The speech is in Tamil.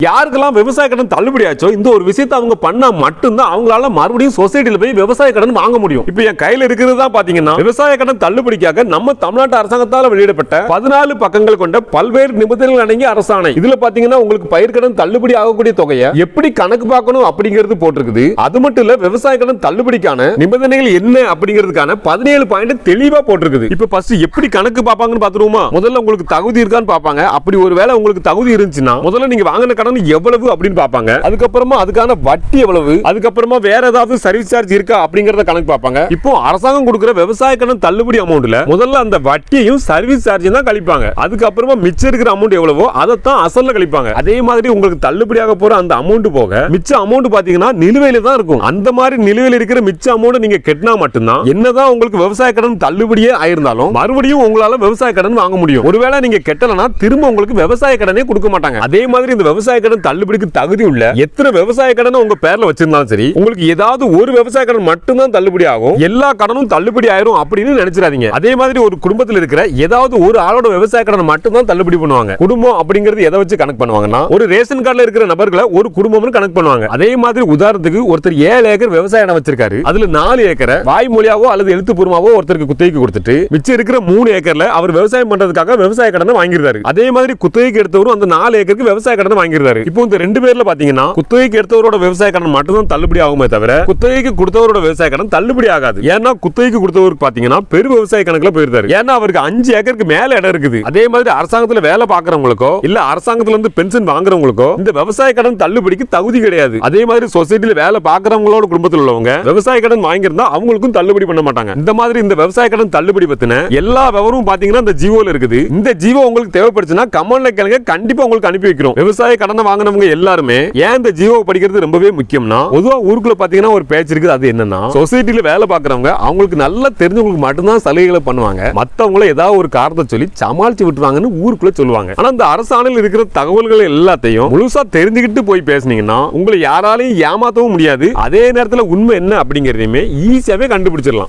யாருக்கெல்லாம் விவசாய கடன் தள்ளுபடி ஆச்சோ இந்த ஒரு விஷயத்தை அவங்க பண்ணா மட்டும்தான் அவங்களால மறுபடியும் சொசைட்டில போய் விவசாய கடன் வாங்க முடியும். இப்போ என் கையில இருக்கிறது பாத்தீங்கன்னா விவசாய கடன் தள்ளுபடிக்காக நம்ம தமிழ்நாட்டு அரசாங்கத்தால் வெளியிடப்பட்ட 14 பக்கங்கள் கொண்ட பல்வேறு நிபந்தனைகள் அடங்கிய அரசாணை. இதுல பாத்தீங்கன்னா உங்களுக்கு பயிர் கடன் தள்ளுபடி ஆகக்கூடிய தொகையை எப்படி கணக்கு பார்க்கணும் அப்படிங்கிறது போட்டிருக்குது. அது மட்டும் இல்ல விவசாய கடன் தள்ளுபடிக்கான நிபந்தனைகள் என்ன அப்படிங்கிறதுக்கான 17 பாயிண்ட் தெளிவா போட்டிருக்குது. இப்போ ஃபர்ஸ்ட் எப்படி கணக்கு பார்ப்பாங்கன்னு பாத்துருவோமா? முதல்ல உங்களுக்கு தகுதி இருக்கான்னு பார்ப்பாங்க. அப்படி ஒருவேளை உங்களுக்கு தகுதி இருந்துச்சுன்னா முதல்ல நீங்க வாங்கின கடன் எவ்வளவு அப்படின்னு பாப்பாங்க. அதுக்கப்புறமா அதுக்கான வட்டி எவ்வளவு, அதுக்கப்புறமா வேற ஏதாவது சர்வீஸ் சார்ஜ் இருக்கா அப்படிங்கறத கணக்கு பார்ப்பாங்க. இப்போ அரசாங்கம் கொடுக்கிற விவசாய கடன் தள்ளுபடி அமௌண்ட்ல முதல்ல அந்த வட்டியையும் சர்வீஸ் சார்ஜ் தான் கழிப்பாங்க. அதுக்கப்புறமா மிச்சம் இருக்கிற அமௌண்ட் எவ்வளவோ அதைத்தான் அசல்ல கழிப்பாங்க. அதே மாதிரி உங்களுக்கு தள்ளுபடியாக போற அந்த அமௌண்ட் போக மிச்ச அமௌண்ட் பாத்தீங்கன்னா நிலுவையில தான் இருக்கும். அந்த மாதிரி நிலுவையில் இருக்கிற மிச்ச அமௌண்ட் நீங்க கட்டினா மட்டும்தான் என்னதான் உங்களுக்கு விவசாய கடன் தள்ளுபடியே ஆயிருந்தாலும் மறுபடியும் உங்களால விவசாய கடன் வாங்க முடியும். ஒருவேளை நீங்க கட்டலனா திரும்ப உங்களுக்கு விவசாய கடனே கொடுக்க மாட்டாங்க. அதே மாதிரி இந்த விவசாய கடன் தள்ளுபடிக்கு தகுதி உள்ள எத்தனை விவசாய கடன் உங்க பேர்ல வச்சிருந்தாலும் சரி உங்களுக்கு ஏதாவது ஒரு விவசாய கடன் மட்டும் தான் தள்ளுபடி ஆகும். எல்லா கடனும் தள்ளுபடி ஆயிரும் அப்படின்னு நினைச்சிடாதீங்க. அதே மாதிரி ஒரு குடும்பத்தில் இருக்கிற ஏதாவது ஒரு ஆளோட விவசாய கடன் மட்டும் தான் தள்ளுபடி பண்ணுவாங்க. குடும்பம் அப்படிங்கிறது எதை வச்சு கணக்கு பண்ணுவாங்கன்னா ஒரு ரேஷன் கார்டுல இருக்கிற நபர்களை ஒரு குடும்பம்னு கணக்கு பண்ணுவாங்க. அதே மாதிரி உதாரணத்துக்கு ஒருத்தர் 7 ஏக்கர் விவசாய இடம் வச்சிருக்காரு. அதுல 4 ஏக்கரை வாய்மொழியாவோ அல்லது எழுத்துப்பூர்வமாவோ ஒருத்தருக்கு குத்தகைக்கு கொடுத்துட்டு மிச்சம் இருக்கிற 3 ஏக்கர்ல அவர் விவசாயம் பண்றதுக்காக விவசாய கடனை வாங்கிருந்தாரு. அதே மாதிரி குத்தகைக்கு எடுத்தவரும் அந்த 4 ஏக்கருக்கு விவசாய கடனை வாங்கிருந்தாரு. இப்போ இந்த ரெண்டு பேர்ல பாத்தீங்கன்னா குத்தகைக்கு எடுத்தவரோட விவசாய கடன் மட்டும் தான் தள்ளுபடி ஆகுமே தவிர குத்தகைக்கு கொடுத்தவரோட விவசாய கடன் தள்ளுபடி ஆகாது. ஏன்னா குத்தகைக்கு கொடுத்தவருக்கு பாத்தீங்கன்னா பெரு விவசாய கணக்குல போயிருந்தாரு. ஏன்னா அவருக்கு 5 ஏக்கருக்கு மேல இடம் இருக்குது. அதே மாதிரி அரசாங்கத்துல வேலை பாக்குறவங்களுக்கோ இல்ல அரசாங்கத்துல இருந்து பென்ஷன் வாங்குறவங்களுக்கோ இந்த விவசாய கடன் தள்ளுபடிக்கு தகுதி கிடையாது. அதே மாதிரி சொசைட்டில வேலை பாக்குறவங்களோட குடும்பத்தில் உள்ளவங்க விவசாய கடன் வாங்கியிருந்தா அவங்களுக்கும் தள்ளுபடி பண்ண மாட்டாங்க. இந்த மாதிரி இந்த விவசாய கடன் தள்ளுபடி பத்தின எல்லா விவரமும் பாத்தீங்கன்னா இந்த ஜீவோல இருக்குது. இந்த ஜீவோ உங்களுக்கு தேவைப்படுச்சுன்னா கமெண்ட்ல கேளுங்க, கண்டிப்பா உங்களுக்கு அனுப்பி வைக்கிறோம். விவசாய கடனை வாங்கினவங்க எல்லாருமே ஏன் இந்த ஜீவோ படிக்கிறது ரொம்பவே முக்கியம்னா பொதுவா ஊருக்குள்ள பாத்தீங்கன்னா ஒரு பேச்சு இருக்குது. அது என்னன்னா சொசைட்டில வேலை பாக்குறவங்க அவங்களுக்கு நல்லா தெரிஞ்சவங்களுக்கு மட்டும்தான் சலுகைகளை பண்ணுவாங்க. மத்தவங்கள ஏதாவது ஒரு காரணத்தை சொல்லி சமாளிச்சு விட்டுருவாங்கன்னு ஊருக்குள்ள சொல்லுவாங்க. ஆனா இந்த அரசாணையில் இருக்கிற தகவல்கள் எல்லாத்தையும் முழுசா தெரிஞ்சுக்கிட்டு போய் பேசுனீங்கன்னா உங்களை யாராலையும் ஏமாத்தவும் முடியாது. அதே நேரத்தில் உண்மை என்ன அப்படிங்கறதையுமே ஈஸியாவே கண்டுபிடிச்சிடலாம்.